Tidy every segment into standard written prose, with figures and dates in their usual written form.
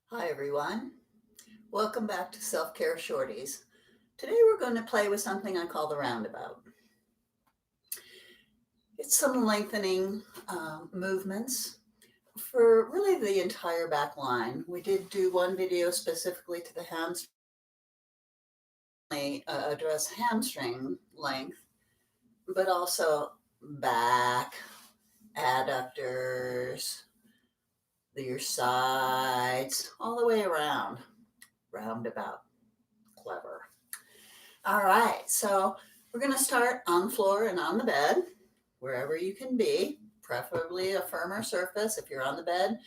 Hi everyone, welcome back to Self-Care Shorties. Today we're going to play with something I call the roundabout. It's some lengthening movements for really the entire back line. We did do one video specifically to the hamstring, address hamstring length, but also back, adductors, your sides, all the way around, roundabout, clever. All right, so we're going to start on the floor and on the bed, wherever you can be, preferably a firmer surface. If you're on the bed,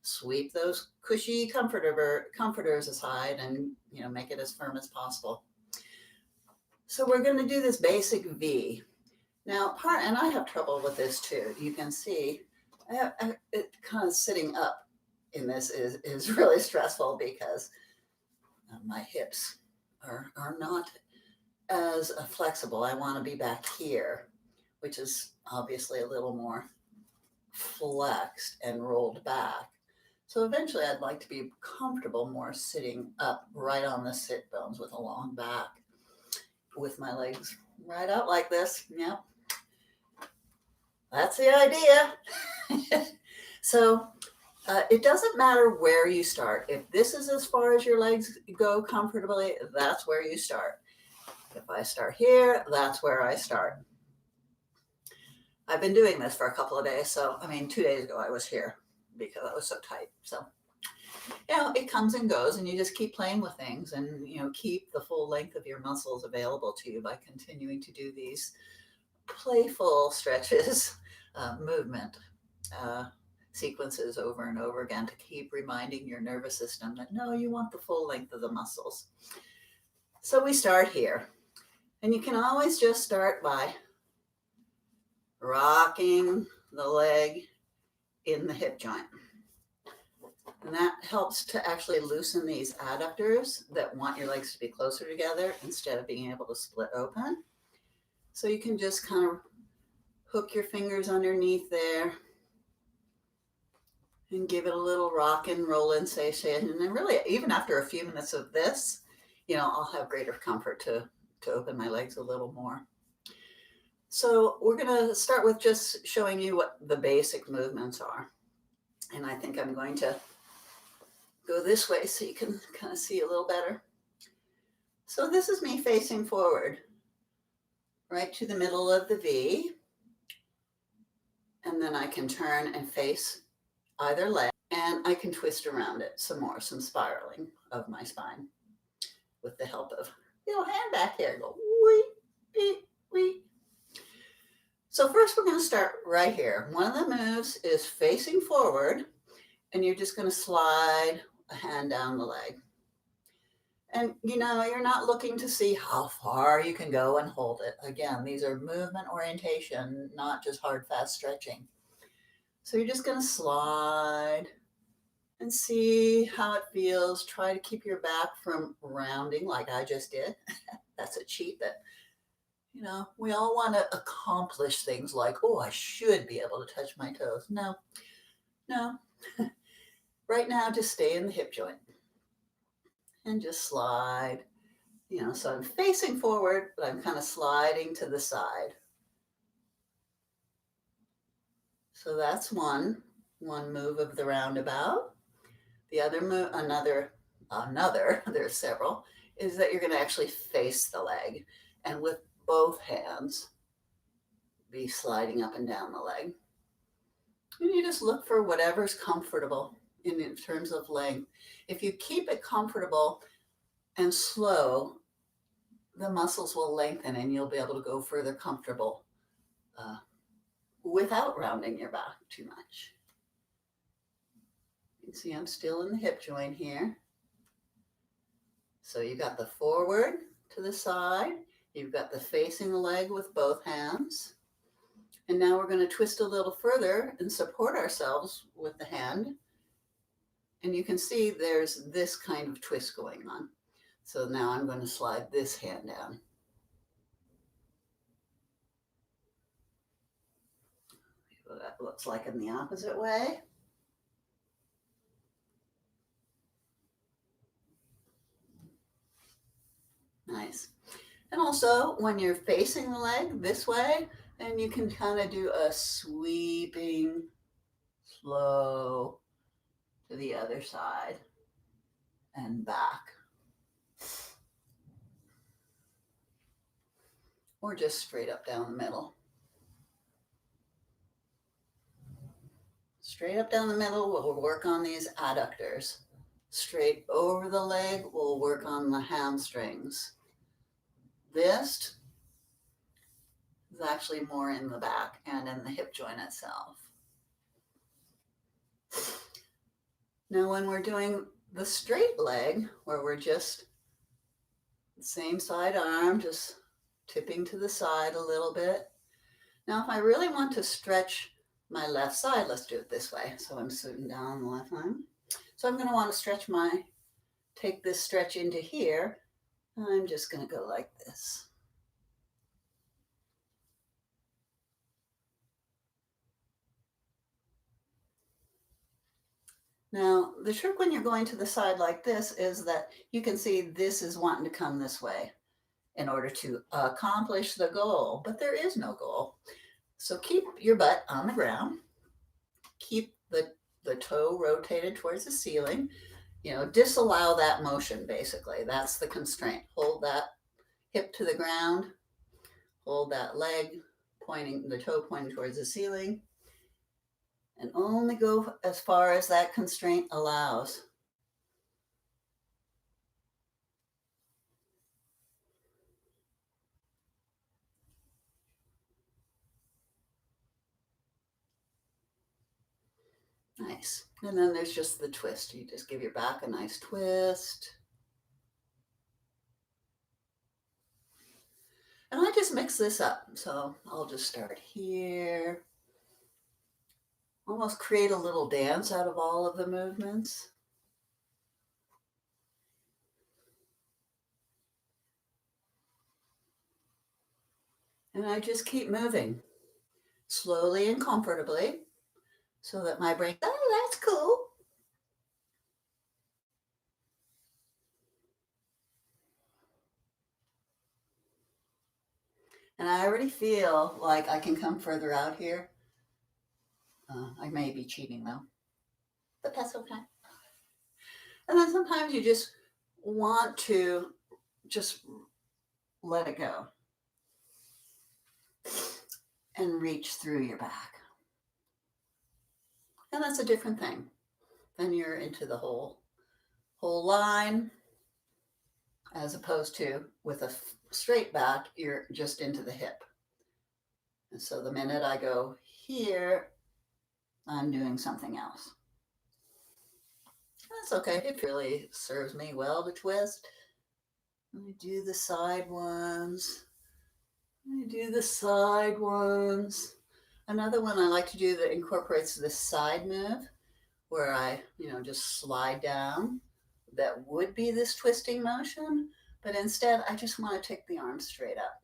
sweep those cushy comforters aside and make it as firm as possible. So we're going to do this basic V. Now, and I have trouble with this too. You can see it kind of sitting up in this is really stressful because my hips are not as flexible. I want to be back here, which is obviously a little more flexed and rolled back. So eventually I'd like to be comfortable more sitting up right on the sit bones with a long back, with my legs right out like this. Yep. That's the idea. So it doesn't matter where you start. If this is as far as your legs go comfortably, that's where you start. If I start here, that's where I start. I've been doing this for a couple of days. So, 2 days ago I was here because I was so tight. So, it comes and goes and you just keep playing with things and, keep the full length of your muscles available to you by continuing to do these playful stretches, movement sequences over and over again to keep reminding your nervous system that, no, you want the full length of the muscles. So we start here. And you can always just start by rocking the leg in the hip joint. And that helps to actually loosen these adductors that want your legs to be closer together instead of being able to split open. So you can just kind of hook your fingers underneath there and give it a little rock and roll sensation. And then really, even after a few minutes of this, I'll have greater comfort to open my legs a little more. So we're going to start with just showing you what the basic movements are. And I think I'm going to go this way so you can kind of see a little better. So this is me facing forward, right to the middle of the V. And then I can turn and face either leg, and I can twist around it some more, some spiraling of my spine with the help of, hand back here. Go wee, wee, wee. So first we're going to start right here. One of the moves is facing forward, and you're just going to slide a hand down the leg. And, you're not looking to see how far you can go and hold it. Again, these are movement orientation, not just hard, fast stretching. So you're just going to slide and see how it feels. Try to keep your back from rounding like I just did. That's a cheat that, we all want to accomplish things like, oh, I should be able to touch my toes. No. Right now, just stay in the hip joint and just slide. So I'm facing forward, but I'm kind of sliding to the side. So that's one move of the roundabout. The other move, another, there's several, is that you're going to actually face the leg and with both hands be sliding up and down the leg. And you just look for whatever's comfortable in terms of length. If you keep it comfortable and slow, the muscles will lengthen and you'll be able to go further comfortable without rounding your back too much. You can see I'm still in the hip joint here. So you've got the forward to the side, you've got the facing the leg with both hands. And now we're going to twist a little further and support ourselves with the hand. And you can see there's this kind of twist going on. So now I'm going to slide this hand down. What that looks like in the opposite way. And also when you're facing the leg this way, and you can kind of do a sweeping slow to the other side and back. Or just straight up down the middle. Straight up down the middle, we'll work on these adductors. Straight over the leg, we'll work on the hamstrings. This is actually more in the back and in the hip joint itself. Now when we're doing the straight leg, where we're just the same side arm, just tipping to the side a little bit. Now if I really want to stretch my left side, let's do it this way. So I'm sitting down on the left arm. So I'm going to want to take this stretch into here. And I'm just going to go like this. Now, the trick when you're going to the side like this is that you can see this is wanting to come this way in order to accomplish the goal, but there is no goal. So keep your butt on the ground. Keep the toe rotated towards the ceiling. You know, disallow that motion, basically. That's the constraint. Hold that hip to the ground. Hold that leg pointing, the toe pointing towards the ceiling. And only go as far as that constraint allows. Nice. And then there's just the twist. You just give your back a nice twist. And I just mix this up. So I'll just start here. Almost create a little dance out of all of the movements. And I just keep moving slowly and comfortably so that my brain, oh, that's cool. And I already feel like I can come further out here. I may be cheating though, but that's okay. And then sometimes you just want to just let it go and reach through your back. And that's a different thing. Then you're into the whole line, as opposed to with a straight back, you're just into the hip. And so the minute I go here, I'm doing something else. That's okay. It really serves me well to twist. Let me do the side ones. Another one I like to do that incorporates this side move where I, just slide down. That would be this twisting motion, but instead I just want to take the arms straight up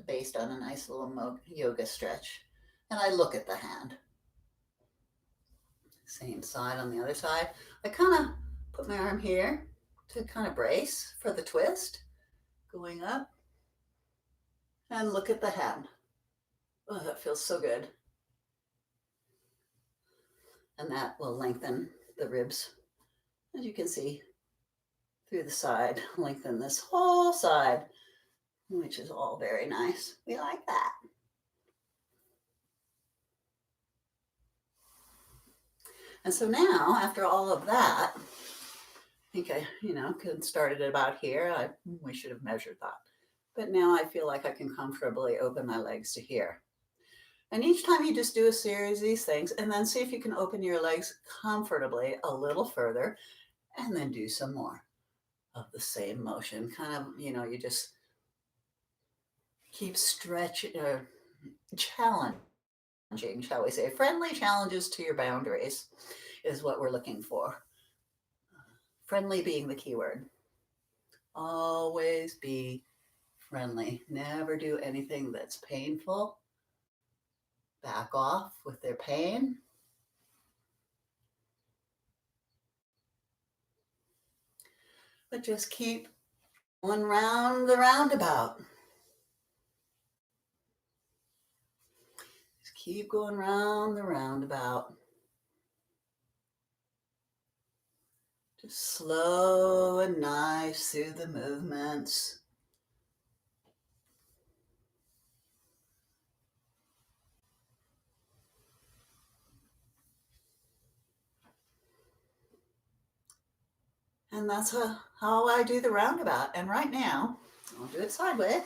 based on a nice little yoga stretch. And I look at the hand. Same side on the other side. I kind of put my arm here to kind of brace for the twist, going up, and look at the hand. Oh, that feels so good. And that will lengthen the ribs, as you can see, through the side, lengthen this whole side, which is all very nice. We like that. And so now, after all of that, I think I, could started about here. We should have measured that. But now I feel like I can comfortably open my legs to here. And each time you just do a series of these things and then see if you can open your legs comfortably a little further and then do some more of the same motion. Kind of, you just keep stretching, challenging, shall we say. Friendly challenges to your boundaries is what we're looking for. Friendly being the key word. Always be friendly. Never do anything that's painful. Back off with their pain. But just keep Going round the roundabout. Just keep going round the roundabout. Just slow and nice through the movements. And that's how I do the roundabout. And right now, I'll do it sideways.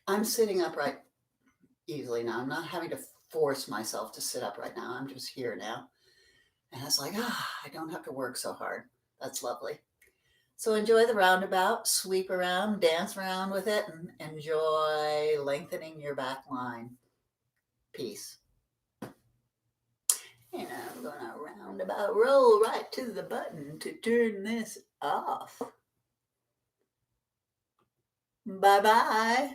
I'm sitting upright easily now. I'm not having to force myself to sit up right now. I'm just here now. And it's like, I don't have to work so hard. That's lovely. So enjoy the roundabout, sweep around, dance around with it, and enjoy lengthening your back line. Peace. And I'm going to roundabout roll right to the button to turn this off. Bye-bye.